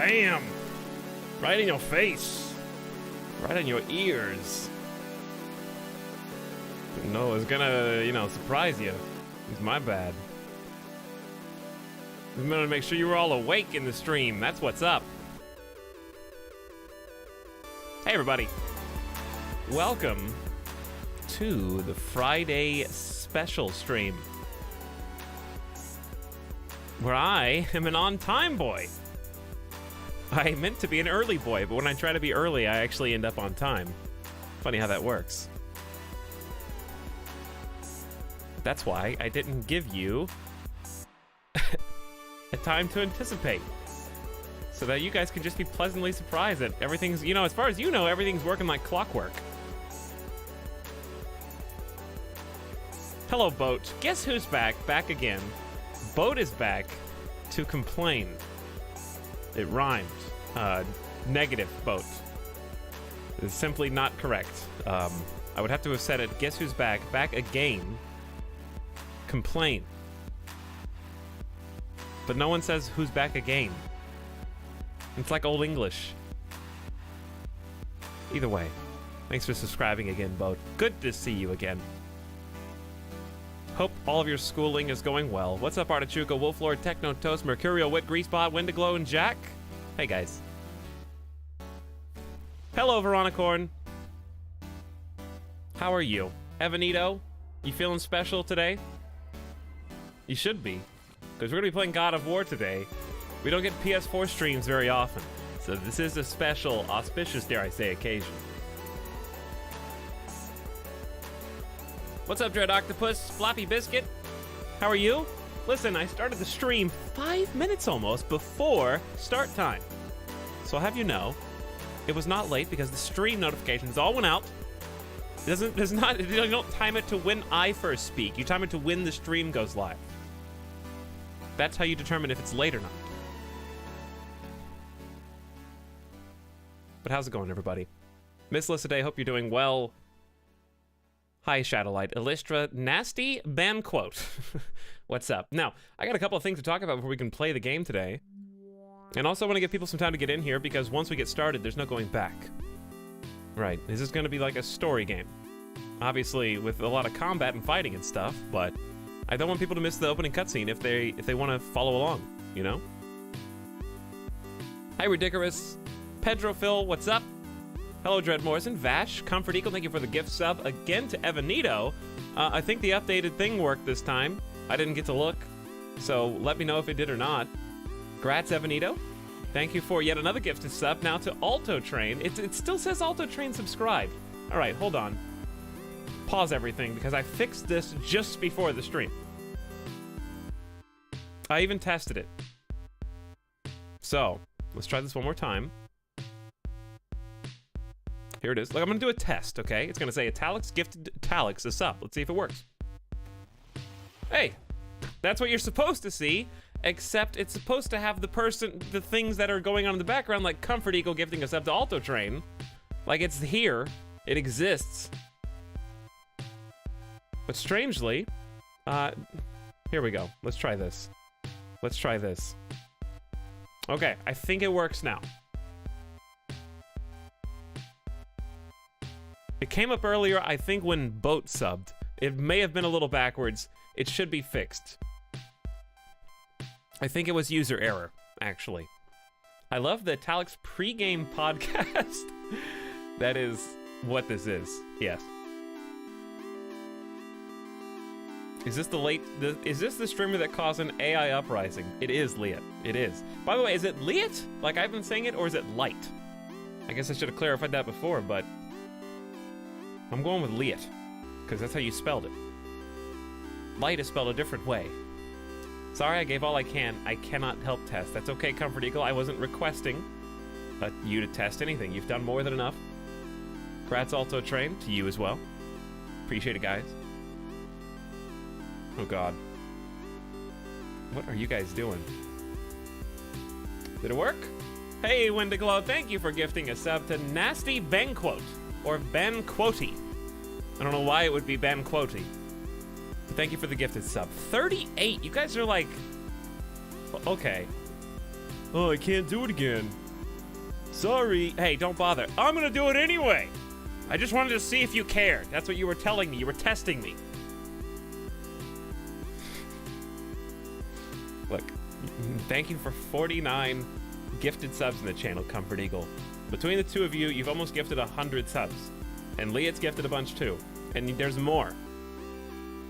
Bam! Right in your face. Right on your ears. No, it's gonna, surprise you. It's my bad. I'm gonna make sure you were all awake in the stream. That's what's up. Hey, everybody. Welcome to the Friday special stream, where I am an on-time boy. I meant to be an early boy, but when I try to be early, I actually end up on time. Funny how that works. That's why I didn't give you a time to anticipate, so that you guys can just be pleasantly surprised that everything's, as far as you know, everything's working like clockwork. Hello, Boat. Guess who's back? Back again. Boat is back to complain. It rhymed. Negative, Boat. It's simply not correct. I would have to have said it. Guess who's back? Back again. Complain. But no one says who's back again. It's like Old English. Either way, thanks for subscribing again, Boat. Good to see you again. Hope all of your schooling is going well. What's up, Artichuka, Wolflord, Techno Toast, Mercurial, Wit, Greasebot, Wendiglow, and Jack? Hey, guys. Hello, Veronicorn. How are you? Evanito, you feeling special today? You should be, because we're going to be playing God of War today. We don't get PS4 streams very often, so this is a special, auspicious, dare I say, occasion. What's up, Dread Octopus? Floppy Biscuit? How are you? Listen, I started the stream 5 minutes almost before start time. So I'll have you know, it was not late because the stream notifications all went out. You don't time it to when I first speak. You time it to when the stream goes live. That's how you determine if it's late or not. But how's it going, everybody? Miss Lissaday, hope you're doing well. Hi, Shadowlight, Illustra, Nasty, Banquote. What's up? Now, I got a couple of things to talk about before we can play the game today. And also want to give people some time to get in here, because once we get started, there's no going back. Right, this is going to be like a story game. Obviously, with a lot of combat and fighting and stuff, but I don't want people to miss the opening cutscene if they want to follow along, you know? Hi, Ridiculous. Pedro Phil, what's up? Hello, Dread Morrison. Vash, Comfort Eagle, thank you for the gift sub. Again to Evanito. I think the updated thing worked this time. I didn't get to look, so let me know if it did or not. Grats, Evanito. Thank you for yet another gifted sub. Now to Alto Train. It still says Alto Train subscribed. All right, hold on. Pause everything, because I fixed this just before the stream. I even tested it. So, let's try this one more time. Here it is. Look, I'm gonna do a test, okay? It's gonna say Etalyx gifted Etalyx a sub. Let's see if it works. Hey, that's what you're supposed to see, except it's supposed to have the things that are going on in the background, like Comfort Eagle gifting a sub to Alto Train. Like, it's here. It exists. But strangely, here we go. Let's try this. Let's try this. Okay, I think it works now. It came up earlier, I think, when Boat subbed. It may have been a little backwards. It should be fixed. I think it was user error, actually. I love the Etalyx pregame podcast. That is what this is. Yes. Is this is this the streamer that caused an AI uprising? It is Liat. It is. By the way, is it Liat, like I've been saying it, or is it Light? I guess I should have clarified that before, but I'm going with Liat, because that's how you spelled it. Light is spelled a different way. Sorry, I gave all I can. I cannot help test. That's okay, Comfort Eagle. I wasn't requesting you to test anything. You've done more than enough. Congrats, Alto Train, to you as well. Appreciate it, guys. Oh, God. What are you guys doing? Did it work? Hey, Wendiglow, thank you for gifting a sub to Nasty Banquote. Or Banquote. I don't know why it would be Banquote. But thank you for the gifted sub. 38! You guys are like... Okay. Oh, I can't do it again. Sorry. Hey, don't bother. I'm gonna do it anyway. I just wanted to see if you cared. That's what you were telling me. You were testing me. Look, thank you for 49 gifted subs in the channel, Comfort Eagle. Between the two of you, you've almost gifted 100 subs. And Leah's gifted a bunch too. And there's more.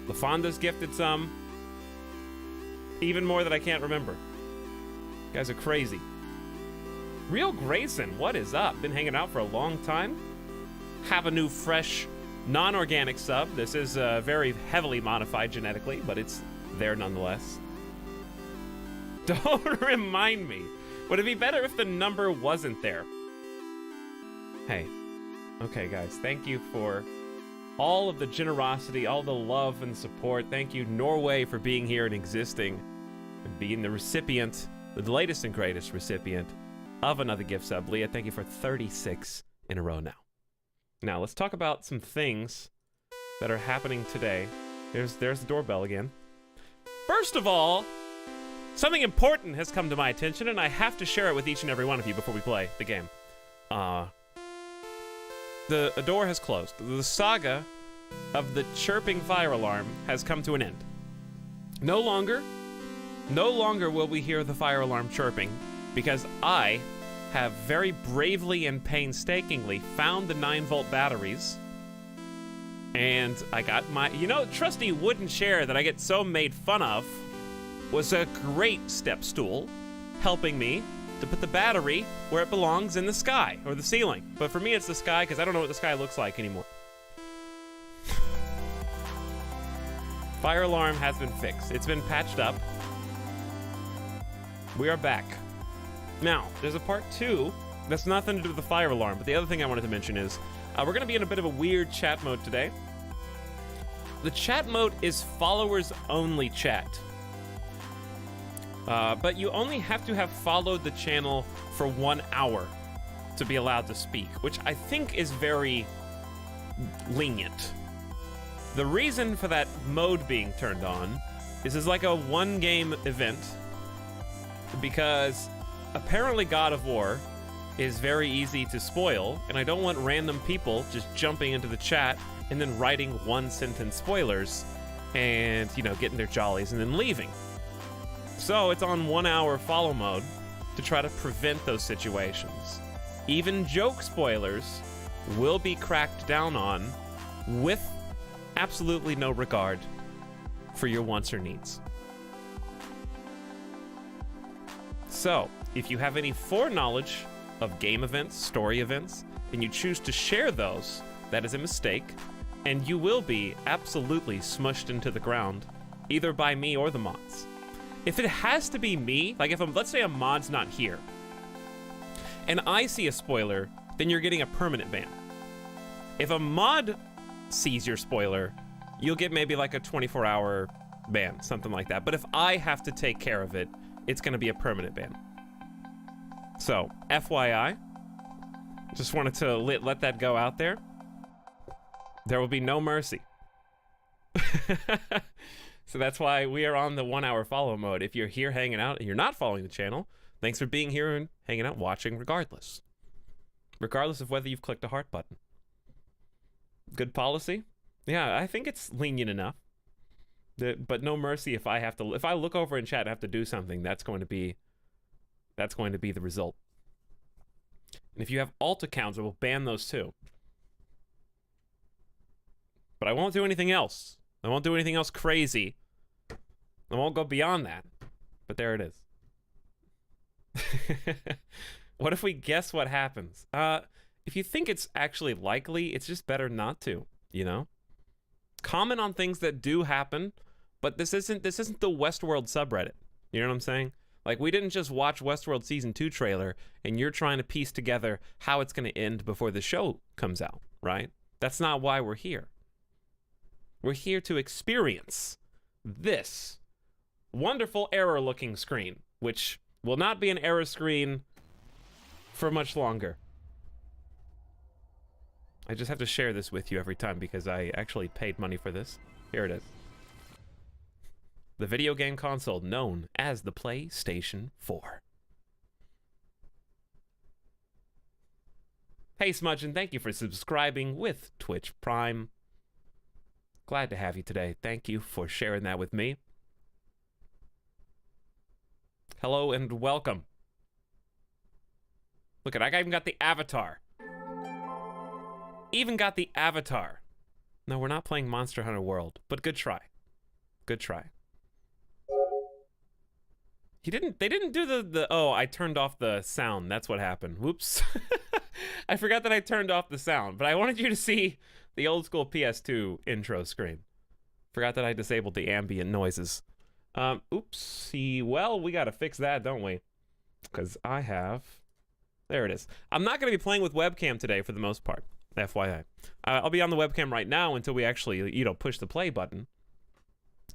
LaFonda's gifted some. Even more that I can't remember. You guys are crazy. Real Grayson, what is up? Been hanging out for a long time. Have a new, fresh, non-organic sub. This is very heavily modified genetically, but it's there nonetheless. Don't remind me. Would it be better if the number wasn't there? Hey. Okay, guys. Thank you for all of the generosity, all the love and support. Thank you, Norway, for being here and existing and being the recipient, the latest and greatest recipient of another gift sub. Leah, thank you for 36 in a row now. Now, let's talk about some things that are happening today. There's the doorbell again. First of all, something important has come to my attention, and I have to share it with each and every one of you before we play the game. The door has closed. The saga of the chirping fire alarm has come to an end. No longer will we hear the fire alarm chirping, because I have very bravely and painstakingly found the 9-volt batteries, and I got my, trusty wooden chair that I get so made fun of was a great step stool, helping me to put the battery where it belongs, in the sky, or the ceiling. But for me, it's the sky, because I don't know what the sky looks like anymore. Fire alarm has been fixed. It's been patched up. We are back. Now, there's a part 2 that's nothing to do with the fire alarm, but the other thing I wanted to mention is we're going to be in a bit of a weird chat mode today. The chat mode is followers-only chat. But you only have to have followed the channel for 1 hour to be allowed to speak, which I think is very lenient. The reason for that mode being turned on is like a one-game event, because apparently God of War is very easy to spoil, and I don't want random people just jumping into the chat and then writing one-sentence spoilers and, getting their jollies and then leaving. So it's on 1 hour follow mode to try to prevent those situations. Even joke spoilers will be cracked down on with absolutely no regard for your wants or needs. So, if you have any foreknowledge of game events, story events, and you choose to share those, that is a mistake, and you will be absolutely smushed into the ground, either by me or the mods. If it has to be me, like let's say a mod's not here, and I see a spoiler, then you're getting a permanent ban. If a mod sees your spoiler, you'll get maybe like a 24-hour ban, something like that. But if I have to take care of it, it's going to be a permanent ban. So, FYI, just wanted to let that go out there. There will be no mercy. So that's why we are on the 1 hour follow mode. If you're here hanging out and you're not following the channel, thanks for being here and hanging out, watching regardless. Regardless of whether you've clicked a heart button. Good policy? Yeah, I think it's lenient enough. But no mercy if I look over in chat and have to do something, that's going to be the result. And if you have alt accounts, I will ban those too. But I won't do anything else. I won't do anything else crazy. I won't go beyond that. But there it is. What if we guess what happens? If you think it's actually likely, it's just better not to, Comment on things that do happen, but this isn't the Westworld subreddit. You know what I'm saying? Like, we didn't just watch Westworld Season 2 trailer, and you're trying to piece together how it's going to end before the show comes out, right? That's not why we're here. We're here to experience this wonderful error-looking screen, which will not be an error screen for much longer. I just have to share this with you every time because I actually paid money for this. Here it is. The video game console known as the PlayStation 4. Hey, Smudgeon, thank you for subscribing with Twitch Prime. Glad to have you today. Thank you for sharing that with me. Hello and welcome. Look at, I even got the avatar. Even got the avatar. No, we're not playing Monster Hunter World, but good try. Good try. They didn't do oh, I turned off the sound. That's what happened. Whoops. I forgot that I turned off the sound, but I wanted you to see the old school PS2 intro screen. Forgot that I disabled the ambient noises. Oopsie. Well, we gotta fix that, don't we? Because I have... There it is. I'm not gonna be playing with webcam today for the most part. FYI. I'll be on the webcam right now until we actually, you know, push the play button.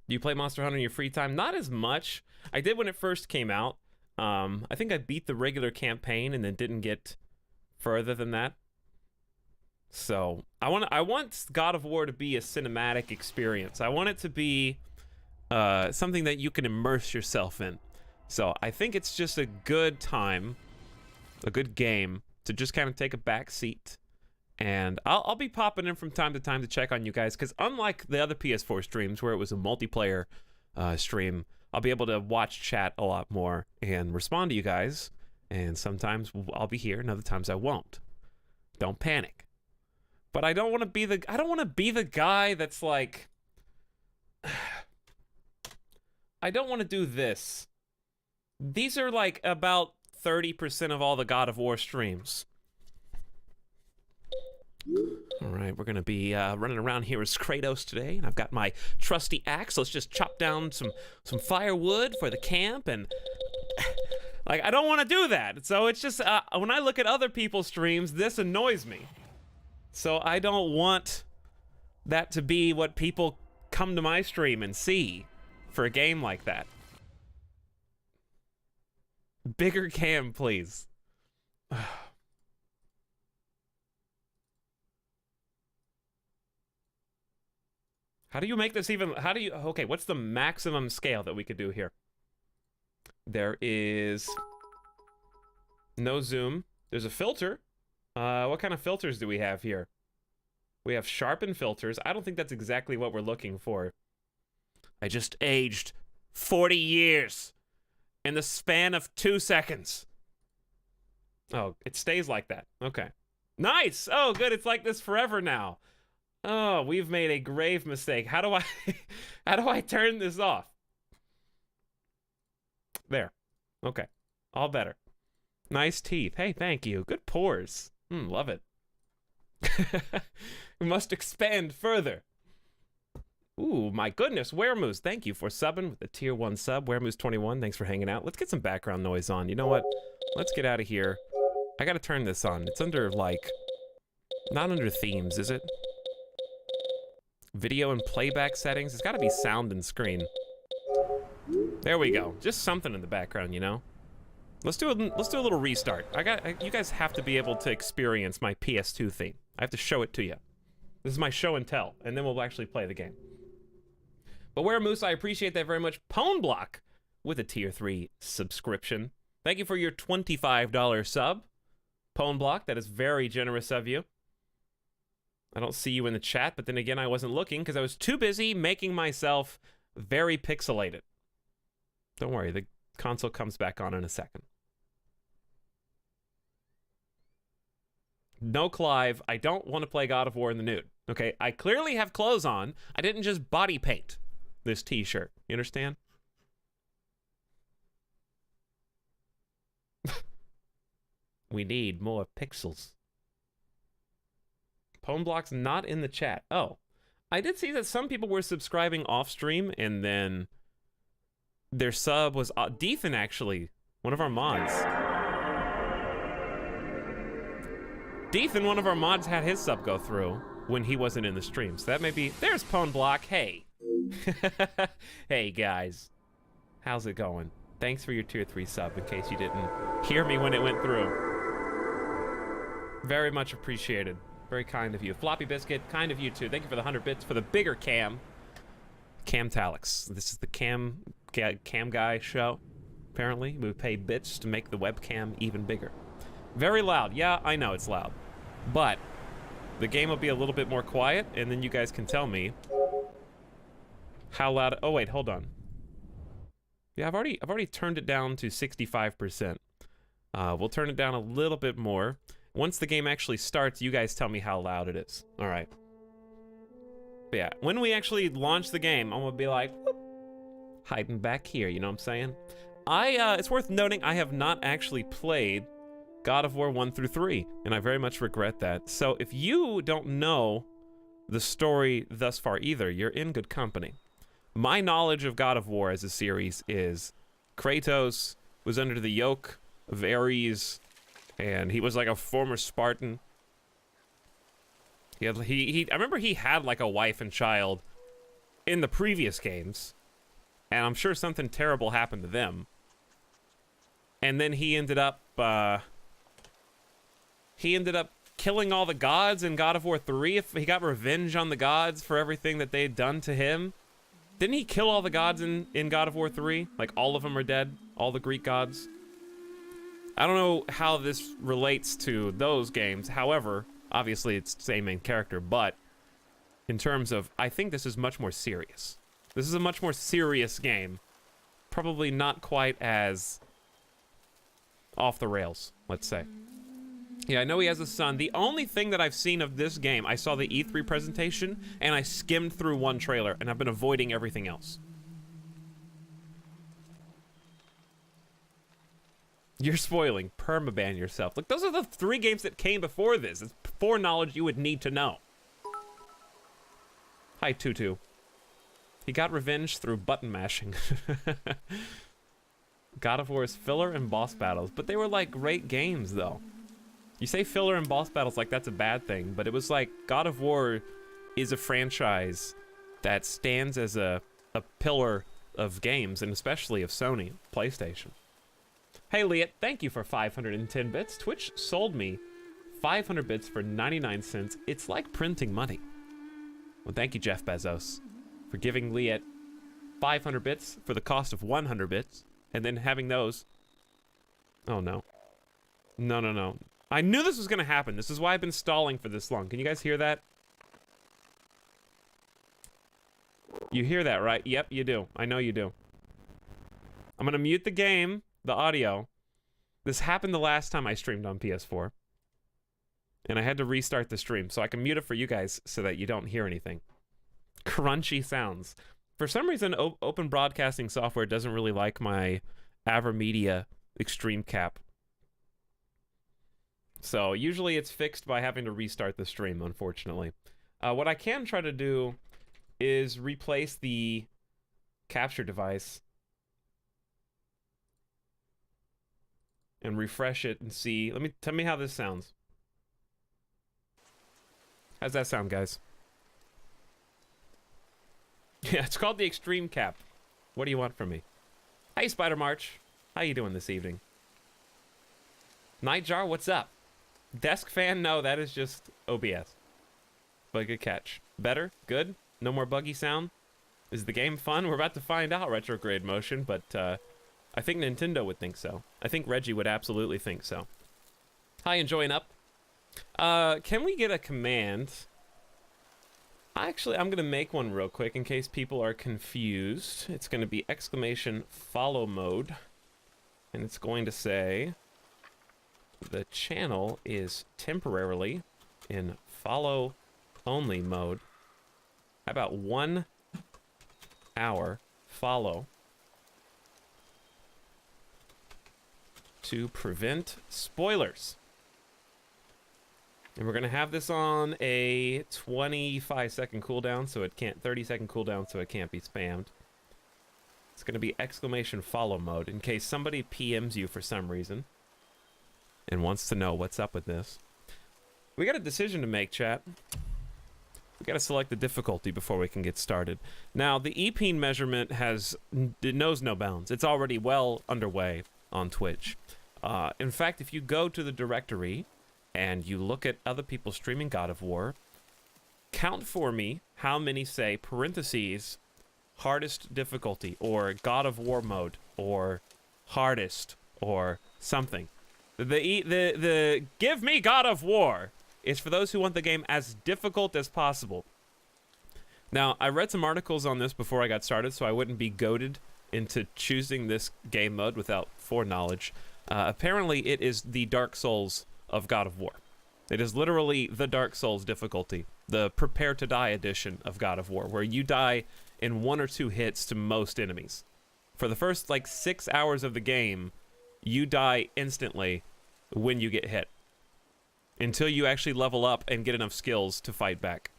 Do you play Monster Hunter in your free time? Not as much. I did when it first came out. I think I beat the regular campaign and then didn't get further than that. So I want God of War to be a cinematic experience. I want it to be something that you can immerse yourself in. So I think it's just a good time, a good game to just kind of take a back seat. And I'll be popping in from time to time to check on you guys, because unlike the other PS4 streams where it was a multiplayer stream, I'll be able to watch chat a lot more and respond to you guys. And sometimes I'll be here, and other times I won't. Don't panic. But I don't want to be the guy that's like, I don't want to do this. These are like about 30% of all the God of War streams. All right, we're gonna be running around here as Kratos today, and I've got my trusty axe. Let's just chop down some firewood for the camp, and like I don't want to do that. So it's just when I look at other people's streams, this annoys me. So I don't want that to be what people come to my stream and see for a game like that. Bigger cam, please. How do you make this even, okay, what's the maximum scale that we could do here? There is no zoom. There's a filter. What kind of filters do we have here? We have sharpen filters. I don't think that's exactly what we're looking for. I just aged 40 years in the span of 2 seconds. Oh, it stays like that. Okay. Nice! Oh, good, it's like this forever now. Oh, we've made a grave mistake. How do I turn this off? There. Okay. All better. Nice teeth. Hey, thank you. Good pores. Love it. We must expand further. Ooh, my goodness. Weremoose, thank you for subbing with the tier 1 sub. Weremoose21, thanks for hanging out. Let's get some background noise on. You know what? Let's get out of here. I gotta turn this on. It's under, like... Not under themes, is it? Video and playback settings. It's got to be sound and screen. There we go. Just something in the background, you know. Let's do a little restart. You guys have to be able to experience my PS2 theme. I have to show it to you. This is my show and tell, and then we'll actually play the game. But Weremoose, I appreciate that very much. Pwn Block with a tier 3 subscription. Thank you for your $25 sub. Pwn Block, that is very generous of you. I don't see you in the chat, but then again, I wasn't looking because I was too busy making myself very pixelated. Don't worry, the console comes back on in a second. No, Clive, I don't want to play God of War in the nude. Okay, I clearly have clothes on. I didn't just body paint this t-shirt. You understand? We need more pixels. Pwn Block's not in the chat. Oh, I did see that some people were subscribing off stream and then their sub was Deethan, actually, one of our mods. Deethan, one of our mods, had his sub go through when he wasn't in the stream. So that may be... There's Pwn Block. Hey. Hey, guys. How's it going? Thanks for your tier 3 sub, in case you didn't hear me when it went through. Very much appreciated. Very kind of you. Floppy Biscuit, kind of you too. Thank you for the 100 bits for the bigger cam. Etalyx. This is the cam guy show. Apparently, we pay bits to make the webcam even bigger. Very loud. Yeah, I know it's loud. But the game will be a little bit more quiet, and then you guys can tell me how loud. Oh wait, hold on. Yeah, I've already turned it down to 65%. We'll turn it down a little bit more. Once the game actually starts, you guys tell me how loud it is. All right. But yeah, when we actually launch the game, I'm gonna be like, whoop, hiding back here. You know what I'm saying? It's worth noting I have not actually played God of War 1 through 3, and I very much regret that. So if you don't know the story thus far either, you're in good company. My knowledge of God of War as a series is Kratos was under the yoke of Ares, and he was like a former Spartan. I remember he had like a wife and child in the previous games, and I'm sure something terrible happened to them. And then he ended up killing all the gods in God of War 3. If he got revenge on the gods for everything that they had done to him. Didn't he kill all the gods in God of War 3? Like, all of them are dead? All the Greek gods? I don't know how this relates to those games. However, obviously it's the same main character, but in terms of, I think this is much more serious. This is a much more serious game. Probably not quite as off the rails, let's say. Yeah, I know he has a son. The only thing that I've seen of this game, I saw the E3 presentation, and I skimmed through one trailer, and I've been avoiding everything else. You're spoiling. Permaban yourself. Look, those are the 3 games that came before this. It's foreknowledge you would need to know. Hi, Tutu. He got revenge through button mashing. God of War's filler and boss battles, but they were like great games, though. You say filler and boss battles like that's a bad thing, but it was like God of War is a franchise that stands as a pillar of games, and especially of Sony, PlayStation. Hey, Liat, thank you for 510 bits. Twitch sold me 500 bits for 99 cents. It's like printing money. Well, thank you, Jeff Bezos, for giving Liat 500 bits for the cost of 100 bits, and then having those. Oh, no. No, no, no. I knew this was going to happen. This is why I've been stalling for this long. Can you guys hear that? You hear that, right? Yep, you do. I know you do. I'm going to mute the game, the audio. This happened the last time I streamed on PS4. And I had to restart the stream, so I can mute it for you guys so that you don't hear anything. Crunchy sounds. For some reason, open broadcasting software doesn't really like my AverMedia Extreme Cap. So usually it's fixed by having to restart the stream, unfortunately. What I can try to do is replace the capture device and refresh it and see. Tell me how this sounds. How's that sound, guys? Yeah, it's called the Extreme Cap. What do you want from me? Hey, Spider March. How you doing this evening? Nightjar, what's up? Desk fan? No, that is just OBS. But good catch. Better? Good? No more buggy sound? Is the game fun? We're about to find out, Retrograde Motion, but I think Nintendo would think so. I think Reggie would absolutely think so. Hi, enjoying up. Can we get a command? Actually, I'm going to make one real quick in case people are confused. It's going to be exclamation follow mode. And it's going to say the channel is temporarily in follow only mode. How about 1 hour follow to prevent spoilers? And we're gonna have this on a 25-second cooldown, so it can't 30-second cooldown, so it can't be spammed. It's gonna be exclamation follow mode in case somebody PMs you for some reason and wants to know what's up with this. We got a decision to make, chat. We gotta select the difficulty before we can get started. Now, the EPEAN measurement it knows no bounds. It's already well underway on Twitch. In fact, if you go to the directory and you look at other people streaming God of War, count for me how many say parentheses hardest difficulty or God of War mode or hardest or something. The give me God of War is for those who want the game as difficult as possible. Now, I read some articles on this before I got started, so I wouldn't be goaded into choosing this game mode without foreknowledge. Apparently, it is the Dark Souls of God of War. It is literally the Dark Souls difficulty, the Prepare to Die edition of God of War, where you die in 1 or 2 hits to most enemies. For the first, like, 6 hours of the game, you die instantly when you get hit, until you actually level up and get enough skills to fight back.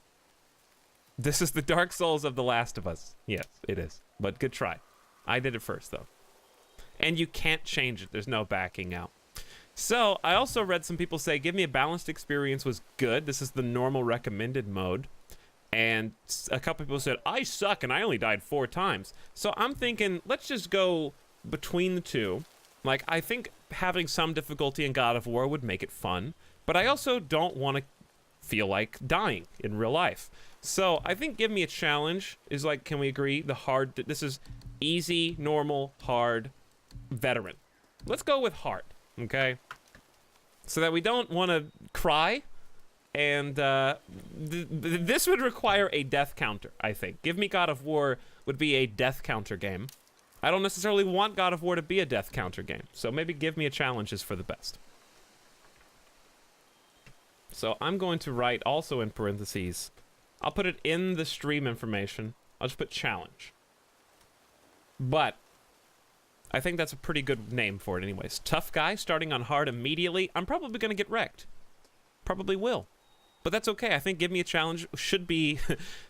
This is the Dark Souls of The Last of Us. Yes, it is. But good try. I did it first, though. And you can't change it. There's no backing out. So, I also read some people say, give me a balanced experience was good. This is the normal recommended mode. And a couple people said, I suck and I only died 4 times. So I'm thinking, let's just go between the two. Like, I think having some difficulty in God of War would make it fun. But I also don't want to feel like dying in real life. So I think give me a challenge is like, can we agree? The hard, this is easy, normal, hard, veteran. Let's go with hard, okay? So that we don't want to cry. And this would require a death counter, I think. Give me God of War would be a death counter game. I don't necessarily want God of War to be a death counter game. So maybe give me a challenge is for the best. So I'm going to write also in parentheses. I'll put it in the stream information. I'll just put challenge. But I think that's a pretty good name for it anyways. Tough guy starting on hard immediately. I'm probably going to get wrecked. Probably will. But that's okay. I think give me a challenge should be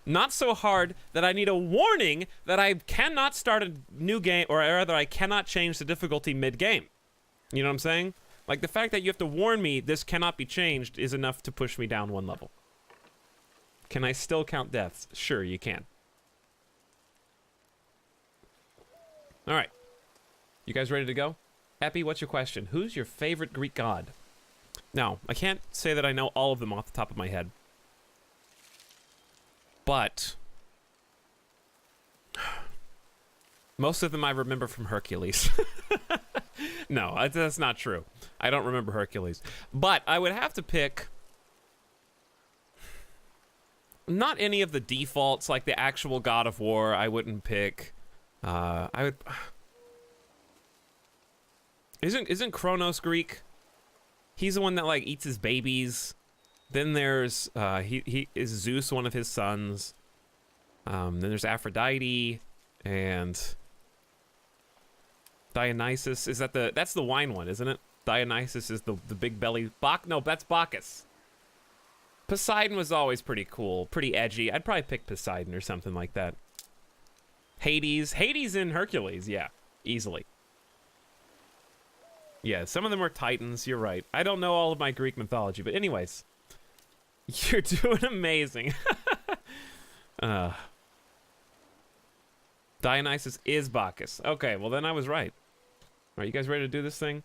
not so hard that I need a warning that I cannot start a new game, or rather I cannot change the difficulty mid-game. You know what I'm saying? Like the fact that you have to warn me this cannot be changed is enough to push me down 1 level. Can I still count deaths? Sure, you can. All right. You guys ready to go? Epi, what's your question? Who's your favorite Greek god? Now, I can't say that I know all of them off the top of my head. But most of them I remember from Hercules. No, that's not true. I don't remember Hercules. But I would have to pick not any of the defaults, like the actual God of War. I wouldn't pick. I would. Isn't Kronos Greek? He's the one that like eats his babies. Then there's he is Zeus, one of his sons. Then there's Aphrodite and Dionysus. Is that that's the wine one, isn't it? Dionysus is the big belly. No, that's Bacchus. Poseidon was always pretty cool, pretty edgy. I'd probably pick Poseidon or something like that. Hades in Hercules, yeah, easily. Yeah, some of them were titans, you're right. I don't know all of my Greek mythology, but anyways. You're doing amazing. Dionysus is Bacchus. Okay, well then I was right. All right, you guys ready to do this thing?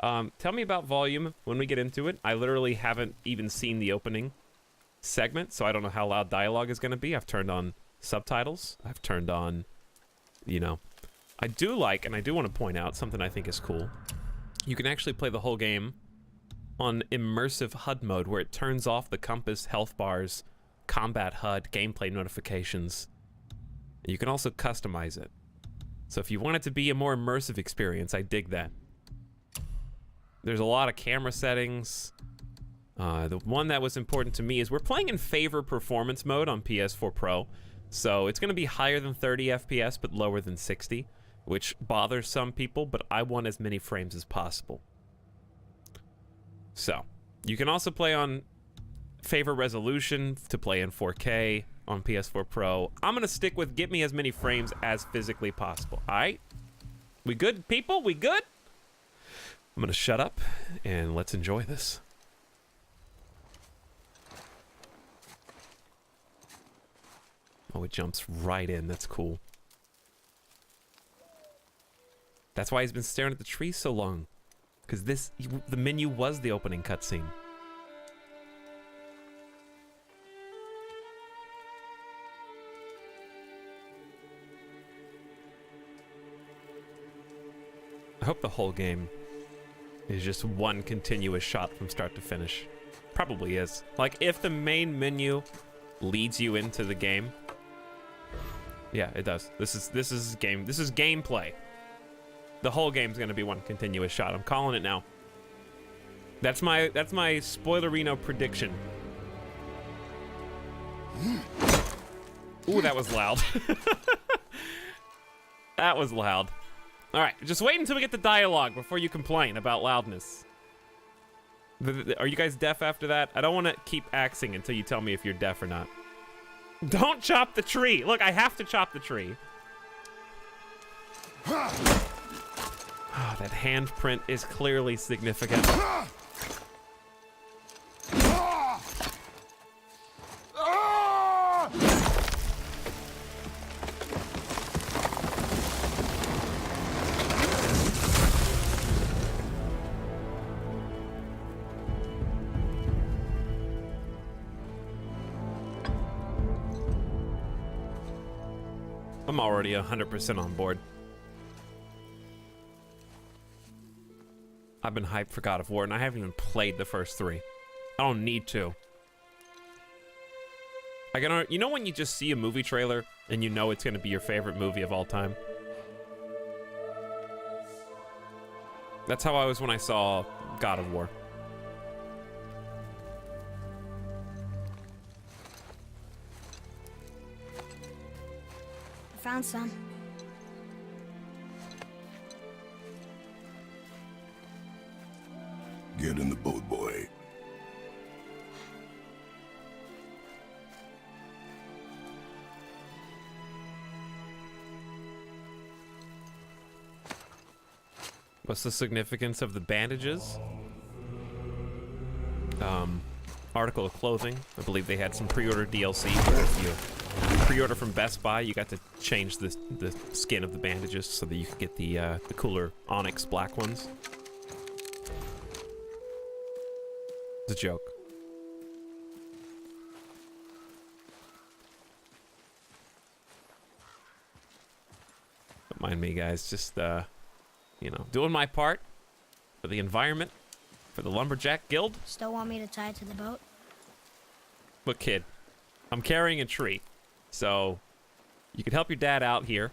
Tell me about volume when we get into it. I literally haven't even seen the opening segment, so I don't know how loud dialogue is going to be. I've turned on subtitles. I've turned on, you know. I do like, and I do want to point out something I think is cool. You can actually play the whole game on immersive HUD mode, where it turns off the compass, health bars, combat HUD, gameplay notifications. You can also customize it. So if you want it to be a more immersive experience, I dig that. There's a lot of camera settings. The one that was important to me is we're playing in favor performance mode on PS4 Pro. So it's going to be higher than 30 FPS, but lower than 60. Which bothers some people, but I want as many frames as possible. So, you can also play on favor resolution to play in 4K on PS4 Pro. I'm gonna stick with get me as many frames as physically possible. Alright? We good, people? We good? I'm gonna shut up and let's enjoy this. Oh, it jumps right in. That's cool. That's why he's been staring at the tree so long. Because the menu was the opening cutscene. I hope the whole game is just one continuous shot from start to finish. Probably is. Like, if the main menu leads you into the game. Yeah, it does. This is gameplay. The whole game's gonna be one continuous shot. I'm calling it now. That's my spoilerino prediction. Ooh, that was loud. That was loud. All right, just wait until we get the dialogue before you complain about loudness. Are you guys deaf after that? I don't want to keep axing until you tell me if you're deaf or not. Don't chop the tree. Look, I have to chop the tree. Oh, that handprint is clearly significant. I'm already 100% on board. I've been hyped for God of War, and I haven't even played the first 3. I don't need to. You know when you just see a movie trailer, and you know it's gonna be your favorite movie of all time? That's how I was when I saw God of War. Found some. Get in the boat, boy. What's the significance of the bandages? Article of clothing. I believe they had some pre-order DLC where if you pre-order from Best Buy, you got to change the skin of the bandages so that you could get the cooler onyx black ones. It's a joke. Don't mind me, guys. Just you know, doing my part for the environment, for the Lumberjack Guild. Still want me to tie it to the boat? Look, kid, I'm carrying a tree, so you could help your dad out here,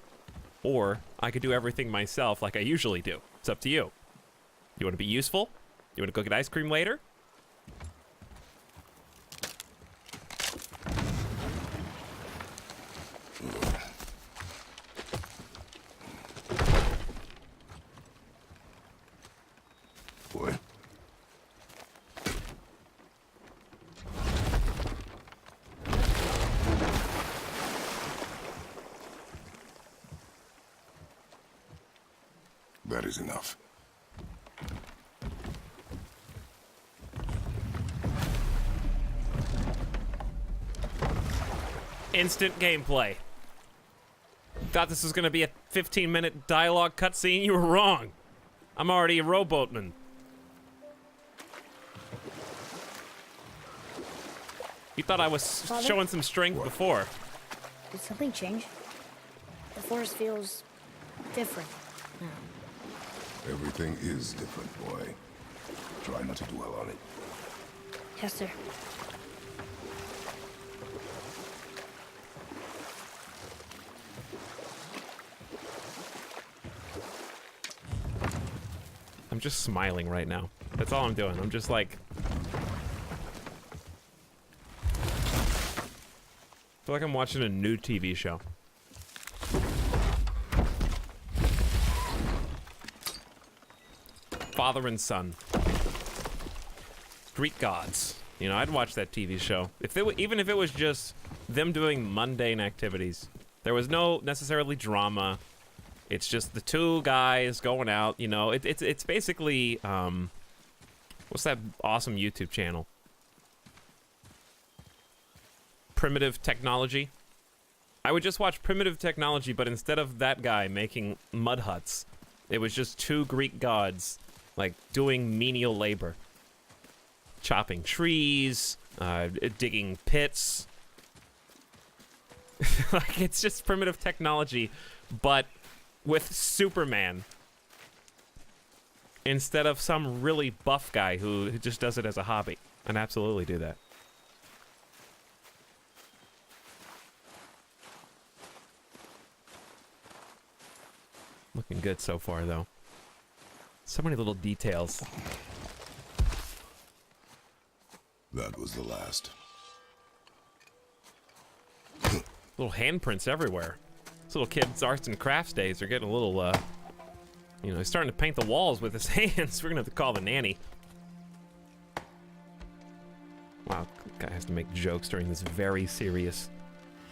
or I could do everything myself like I usually do. It's up to you. You want to be useful? You want to go get ice cream later? Boy. That is enough. Instant gameplay. Thought this was gonna be a 15-minute dialogue cutscene? You were wrong. I'm already a rowboatman. You thought I was Father? showing some strength before. Did something change? The forest feels different now. Everything is different, boy. Try not to dwell on it. Yes, sir. I'm just smiling right now. That's all I'm doing. I'm just like... I feel like I'm watching a new TV show. Father and son. Greek gods. You know, I'd watch that TV show. Even if it was just them doing mundane activities. There was no necessarily drama. It's just the two guys going out, you know. It's basically, what's that awesome YouTube channel? Primitive Technology. I would just watch Primitive Technology, but instead of that guy making mud huts, it was just two Greek gods, like, doing menial labor. Chopping trees, digging pits. Like, it's just Primitive Technology, but with Superman. Instead of some really buff guy who just does it as a hobby. I'd absolutely do that. Looking good so far, though. So many little details. That was the last. Little handprints everywhere. This little kid's arts and crafts days are getting a little, you know, he's starting to paint the walls with his hands. We're gonna have to call the nanny. Wow, guy has to make jokes during this very serious...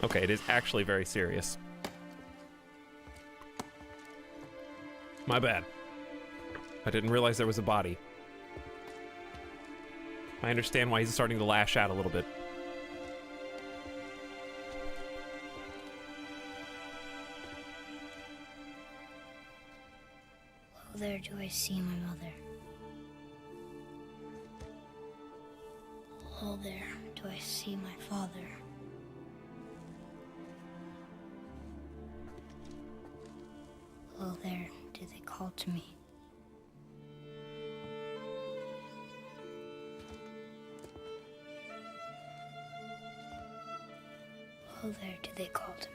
Okay, it is actually very serious. My bad. I didn't realize there was a body. I understand why he's starting to lash out a little bit. Oh, there do I see my mother. Oh, there do I see my father. Oh, there do they call to me. Oh, there do they call to me.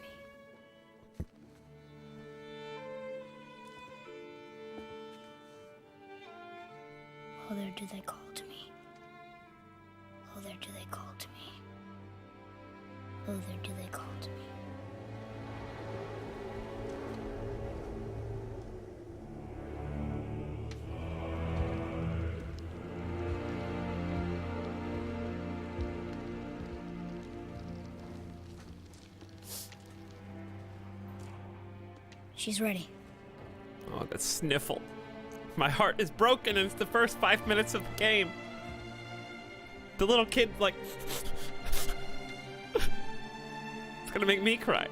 Oh, there do they call to me. Oh, there do they call to me. Oh, there do they call to me. She's ready. Oh, that sniffle. My heart is broken and it's the first 5 minutes of the game. The little kid, like... It's gonna make me cry.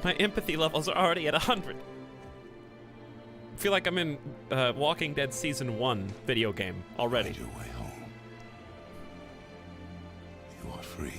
My empathy levels are already at 100. I feel like I'm in Walking Dead Season 1 video game already. Find your way home. You are free.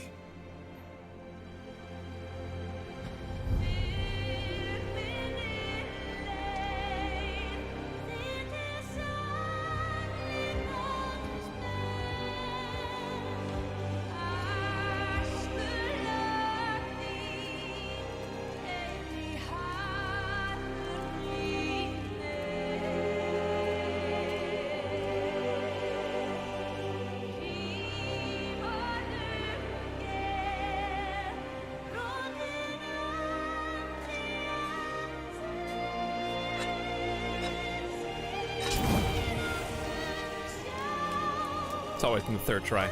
It's always in the third try.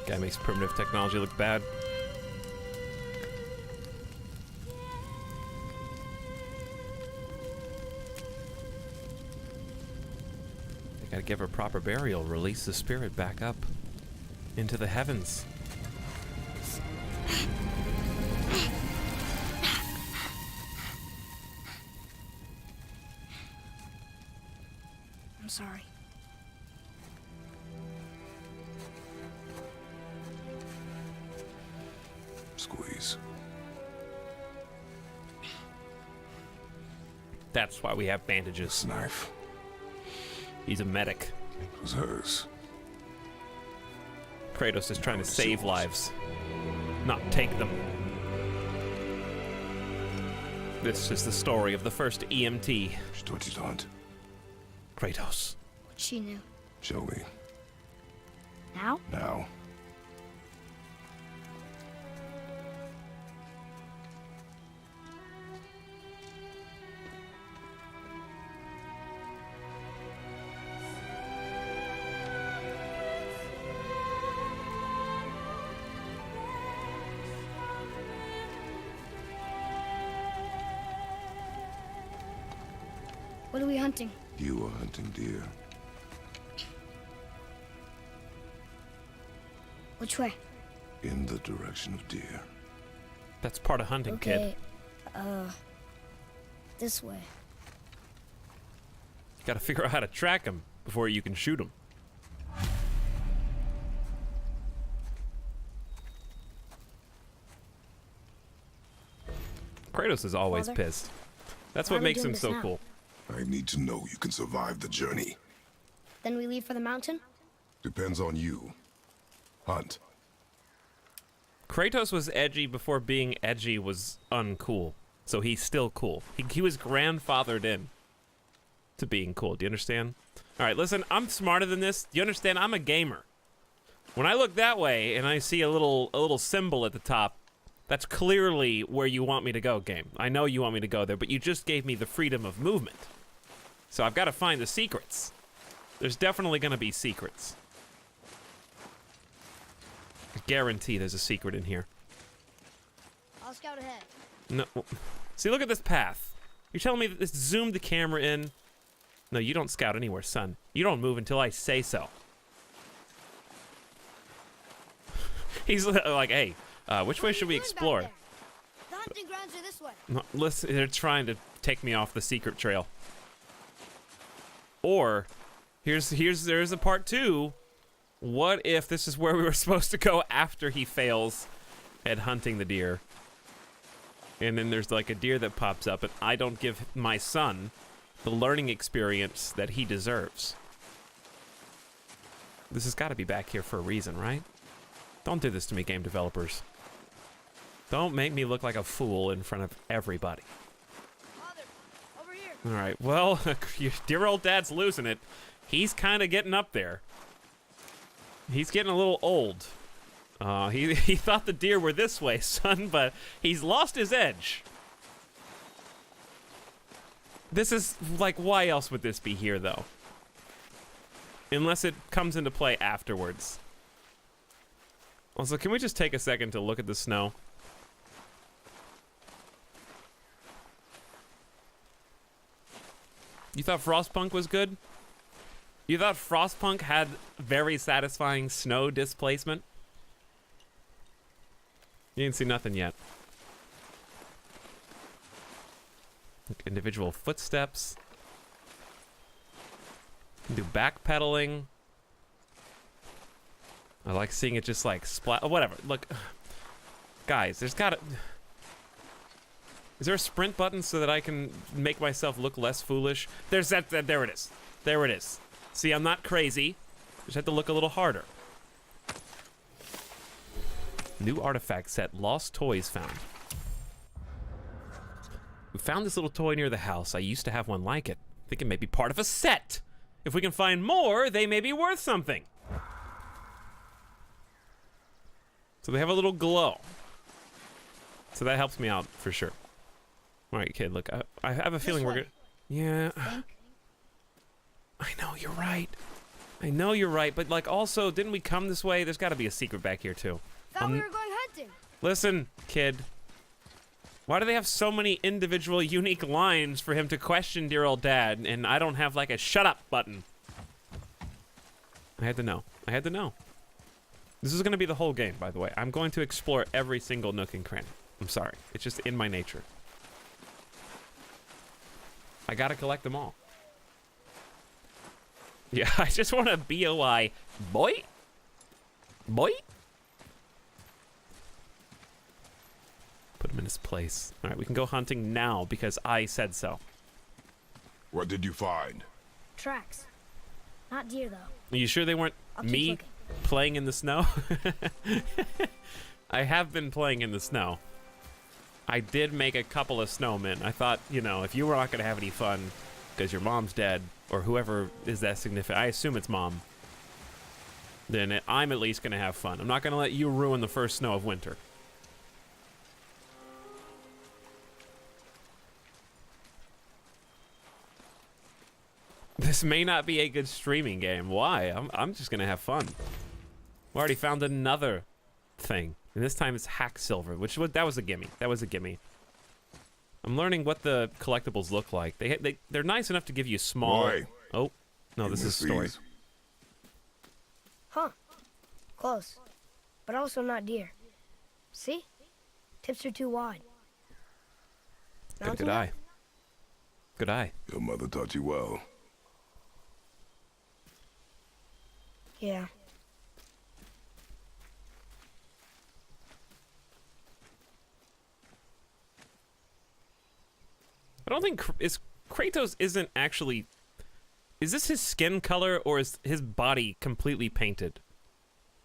Guy makes primitive technology look bad. They gotta give her proper burial, release the spirit back up into the heavens. I'm sorry. Squeeze. That's why we have bandages. This knife. He's a medic. It was hers. Kratos is trying to save lives, not take them. This is the story of the first EMT. She told you don't. Kratos. What she knew. Show me. Now? Now. What are we hunting? You are hunting deer. Which way? In the direction of deer. That's part of hunting, kid. This way. You gotta figure out how to track him before you can shoot him. Kratos is always Father? pissed. That's Why what are we makes doing him this so now? cool. I need to know you can survive the journey. Then we leave for the mountain? Depends on you. Hunt. Kratos was edgy before being edgy was uncool. So he's still cool. He was grandfathered in to being cool. Do you understand? All right, listen, I'm smarter than this. Do you understand? I'm a gamer. When I look that way and I see a little symbol at the top, that's clearly where you want me to go, game. I know you want me to go there, but you just gave me the freedom of movement. So I've got to find the secrets. There's definitely going to be secrets. I guarantee there's a secret in here. I'll scout ahead. No. See, look at this path. You're telling me that this zoomed the camera in? No, you don't scout anywhere, son. You don't move until I say so. He's like, hey, which way should we explore? The hunting grounds are this way. No, listen, they're trying to take me off the secret trail. Or, there's a part 2. What if this is where we were supposed to go after he fails at hunting the deer? And then there's like a deer that pops up, and I don't give my son the learning experience that he deserves. This has got to be back here for a reason, right? Don't do this to me, game developers. Don't make me look like a fool in front of everybody. Father, over here. All right, well, your dear old dad's losing it. He's kind of getting up there. He's getting a little old. He thought the deer were this way, son, but he's lost his edge. This is, like, why else would this be here, though? Unless it comes into play afterwards. Also, can we just take a second to look at the snow? You thought Frostpunk was good? You thought Frostpunk had very satisfying snow displacement? You didn't see nothing yet. Individual footsteps. Do backpedaling. I like seeing it just like splat. Whatever. Look, guys, there's gotta. Is there a sprint button so that I can make myself look less foolish? There's that. There it is. There it is. See, I'm not crazy. Just have to look a little harder. New artifact set. Lost toys found. We found this little toy near the house. I used to have one like it. I think it may be part of a set. If we can find more, they may be worth something. So they have a little glow. So that helps me out for sure. All right, kid, look, I have a feeling we're gonna... Yeah. I know, you're right. I know you're right, but like also, didn't we come this way? There's gotta be a secret back here too. Thought we were going hunting. Listen, kid. Why do they have so many individual unique lines for him to question dear old dad, and I don't have like a shut up button? I had to know. I had to know. This is gonna be the whole game, by the way. I'm going to explore every single nook and cranny. I'm sorry. It's just in my nature. I gotta collect them all. Yeah, I just want a BOI. Boy? Boy? Put him in his place. All right, we can go hunting now because I said so. What did you find? Tracks. Not deer, though. Are you sure they weren't I'll keep me looking. playing in the snow? I have been playing in the snow. I did make a couple of snowmen. I thought, you know, if you were not going to have any fun because your mom's dead or whoever is that significant, I assume it's mom, then I'm at least going to have fun. I'm not going to let you ruin the first snow of winter. This may not be a good streaming game. Why? I'm just going to have fun. We already found another thing. And this time it's hack silver, which was, that was a gimme. That was a gimme. I'm learning what the collectibles look like. They're nice enough to give you small... Boy. Oh, no, this is story. These. Huh. Close. But also not deer. See? Tips are too wide. Got a Mountain good nut? eye. Good eye. Your mother taught you well. Yeah. I don't think... Is Kratos isn't actually... Is this his skin color, or is his body completely painted?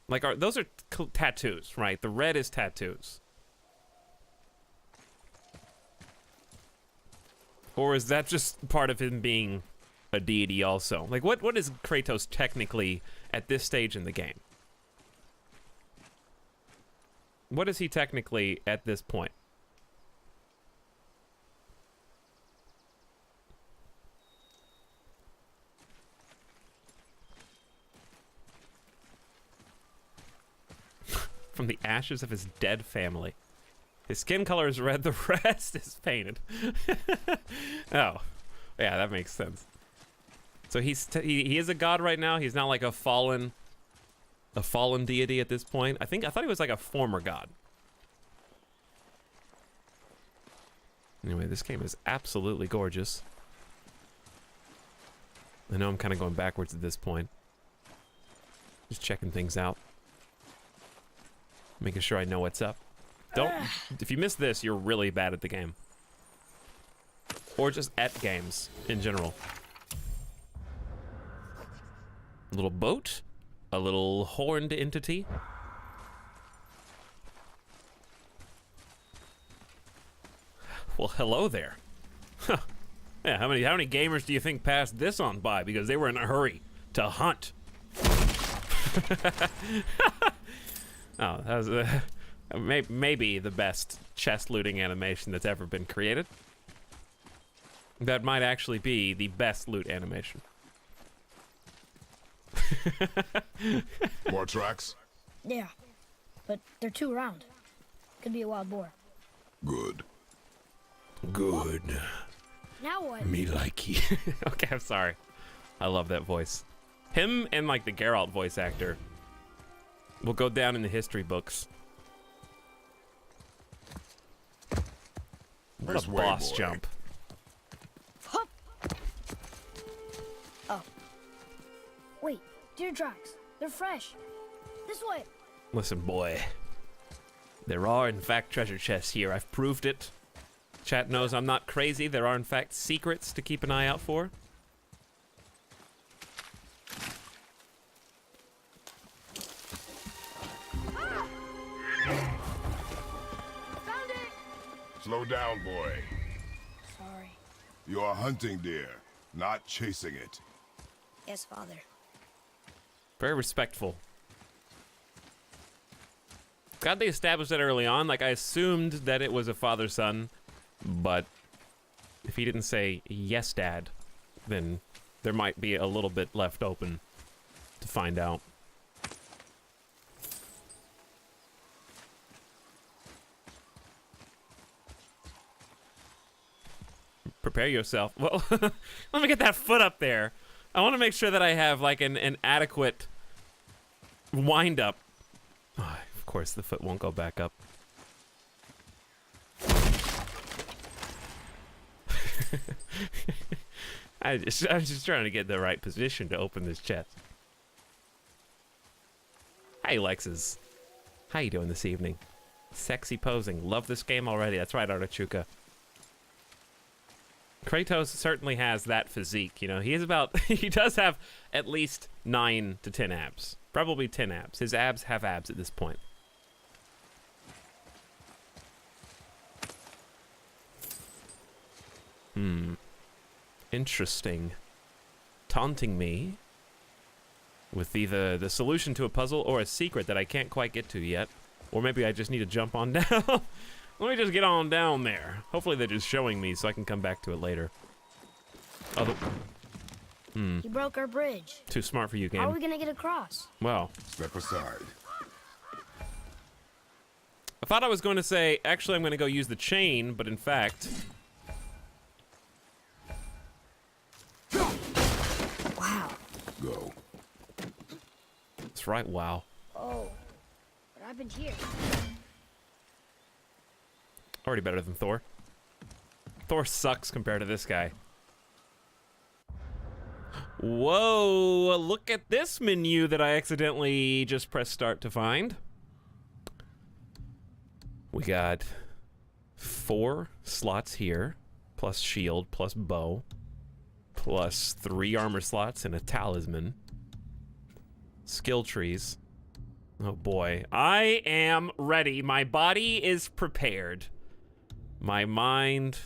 Like, those are tattoos, right? The red is tattoos. Or is that just part of him being a deity also? Like, what is Kratos technically at this stage in the game? What is he technically at this point? From the ashes of his dead family. His skin color is red, the rest is painted. Oh, yeah, that makes sense. So he is a god right now. He's not like a fallen deity at this point. I thought he was like a former god. Anyway, this game is absolutely gorgeous. I know I'm kind of going backwards at this point. Just checking things out. Making sure I know what's up. If you miss this, you're really bad at the game. Or just at games in general. A little boat, a little horned entity. Well, hello there. Huh. Yeah, how many gamers do you think passed this on by because they were in a hurry to hunt? Oh, that was maybe the best chest looting animation that's ever been created. That might actually be the best loot animation. More tracks? Yeah, but they're too round. Could be a wild boar. Good. Good. Now what? Me likey. Okay, I'm sorry. I love that voice. Him and like the Geralt voice actor will go down in the history books. What This a way, boss boy. jump. Hup. Oh. Wait, deer tracks. They're fresh. This way. Listen, boy. There are, in fact, treasure chests here. I've proved it. Chat knows I'm not crazy. There are, in fact, secrets to keep an eye out for. Found it. Slow down, boy. Sorry. You are hunting deer, not chasing it. Yes, Father. Very respectful. Glad they established that early on. Like, I assumed that it was a father-son, but if he didn't say, yes, Dad, then there might be a little bit left open to find out. Prepare yourself. Well, let me get that foot up there. I want to make sure that I have, like, an adequate wind-up. Oh, of course, the foot won't go back up. I was just trying to get the right position to open this chest. Hey, Lexus. How you doing this evening? Sexy posing. Love this game already. That's right, Artichuka. Kratos certainly has that physique, you know. He does have at least 9 to 10 abs. Probably 10 abs. His abs have abs at this point. Interesting. Taunting me with either the solution to a puzzle or a secret that I can't quite get to yet. Or maybe I just need to jump on down. Let me just get on down there. Hopefully they're just showing me so I can come back to it later. You broke our bridge. Too smart for you, game. How are we gonna get across? Well, Step aside. I thought I was going to say, actually I'm going to go use the chain, but in fact... Wow. Go. That's right, wow. Oh, what happened here? Already better than Thor. Thor sucks compared to this guy. Whoa, look at this menu that I accidentally just pressed start to find. We got 4 slots here, plus shield, plus bow. Plus 3 armor slots and a talisman. Skill trees. Oh boy. I am ready. My body is prepared. My mind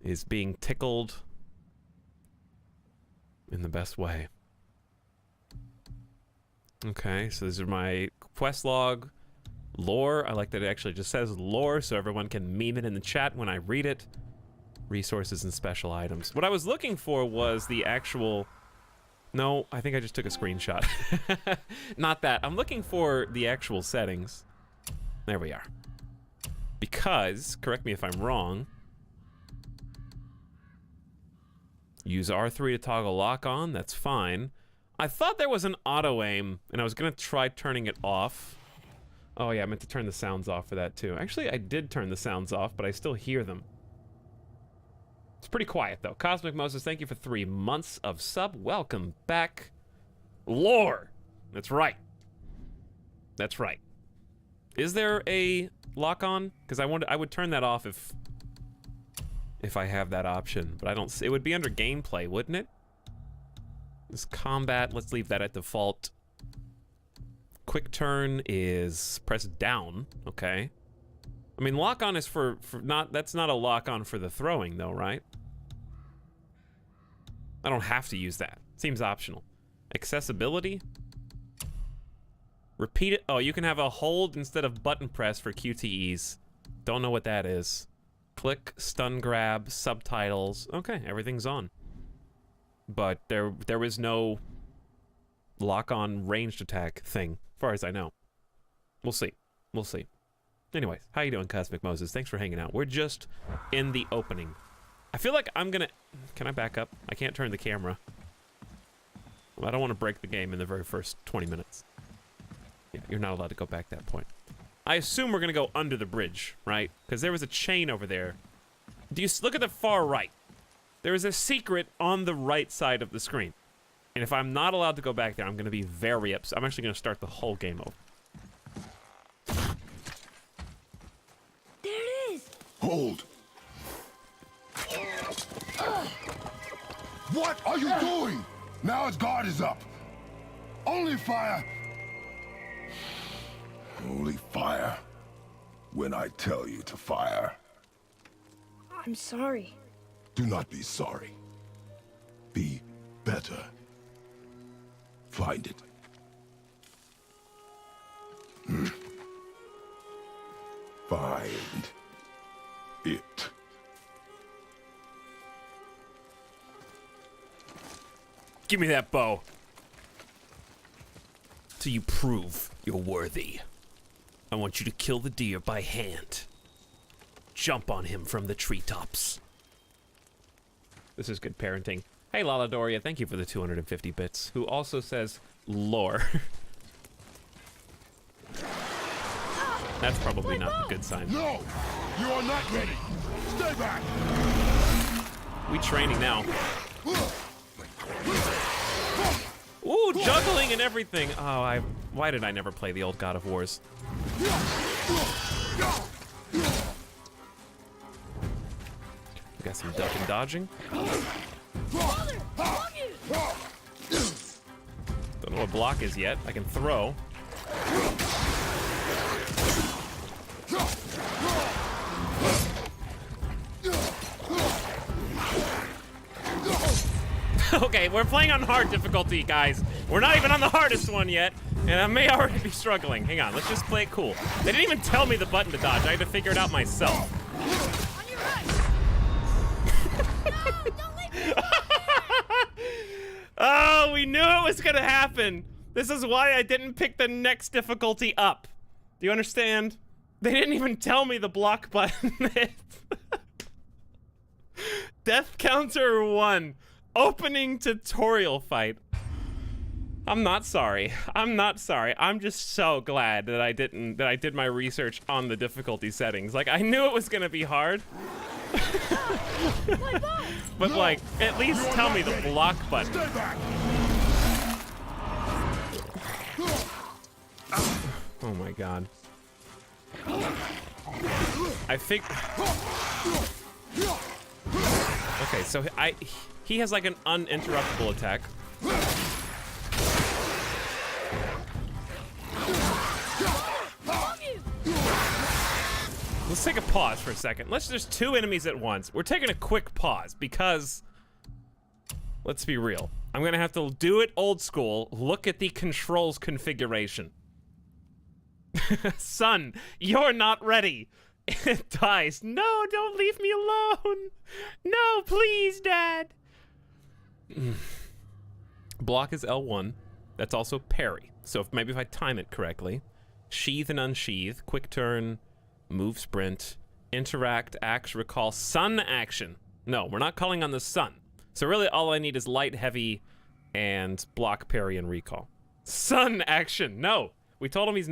is being tickled in the best way. Okay, so these are my quest log. Lore. I like that it actually just says lore so everyone can meme it in the chat when I read it. Resources and special items. What I was looking for was the actual... No, I think I just took a screenshot. Not that. I'm looking for the actual settings. There we are. Because, correct me if I'm wrong, use R3 to toggle lock on, that's fine. I thought there was an auto aim, and I was gonna try turning it off. Oh yeah, I meant to turn the sounds off for that too. Actually, I did turn the sounds off, but I still hear them. It's pretty quiet though. Cosmic Moses, thank you for 3 months of sub. Welcome back. Lore. That's right. That's right. Is there a lock on? Because I would turn that off if I have that option, but I don't. It would be under gameplay, wouldn't it? This combat. Let's leave that at default. Quick turn is press down. Okay. I mean, lock on is for not. That's not a lock on for the throwing though, right? I don't have to use that. Seems optional. Accessibility. Repeat it. Oh, you can have a hold instead of button press for QTEs. Don't know what that is. Click, stun grab, subtitles. Okay, everything's on. But there was no lock-on ranged attack thing, as far as I know. We'll see. We'll see. Anyways, how you doing, Cosmic Moses? Thanks for hanging out. We're just in the opening. I feel like I'm gonna... Can I back up? I can't turn the camera. Well, I don't want to break the game in the very first 20 minutes. Yeah, you're not allowed to go back that point. I assume we're gonna go under the bridge, right? Because there was a chain over there. Do you look at the far right? There is a secret on the right side of the screen. And if I'm not allowed to go back there, I'm gonna be very upset. I'm actually gonna start the whole game over. There it is! Hold! What are you doing? Now his guard is up. Only fire. Only fire. When I tell you to fire. I'm sorry. Do not be sorry. Be better. Find it. Find it. Give me that bow. Till you prove you're worthy. I want you to kill the deer by hand. Jump on him from the treetops. This is good parenting. Hey, Lala Doria, thank you for the 250 bits. Who also says lore. That's probably not a good sign. No! You are not ready! Stay back! We training now. Ooh, juggling and everything. Oh, why did I never play the old God of Wars? We got some duck and dodging. Don't know what block is yet. I can throw. Okay, we're playing on hard difficulty, guys. We're not even on the hardest one yet, and I may already be struggling. Hang on, let's just play it cool. They didn't even tell me the button to dodge. I had to figure it out myself. On your right! No, don't leave me! Oh, we knew it was gonna happen. This is why I didn't pick the next difficulty up. Do you understand? They didn't even tell me the block button. Death counter 1. Opening tutorial fight. I'm not sorry. I'm not sorry. I'm just so glad that I did my research on the difficulty settings. Like, I knew it was gonna be hard. But no, like, at least tell me the block button. Stay back. Oh my god. I think... What Okay, so he has like an uninterruptible attack. Let's take a pause for a second. There's 2 enemies at once. We're taking a quick pause because, let's be real. I'm gonna have to do it old school. Look at the controls configuration. Son, you're not ready. It dies. No, don't leave me alone. No, please, Dad. Block is L1. That's also parry. So maybe if I time it correctly. Sheath and unsheath. Quick turn. Move, sprint. Interact, axe, recall. Sun action. No, we're not calling on the sun. So really all I need is light, heavy, and block, parry, and recall. Sun action. No, we told him he's not.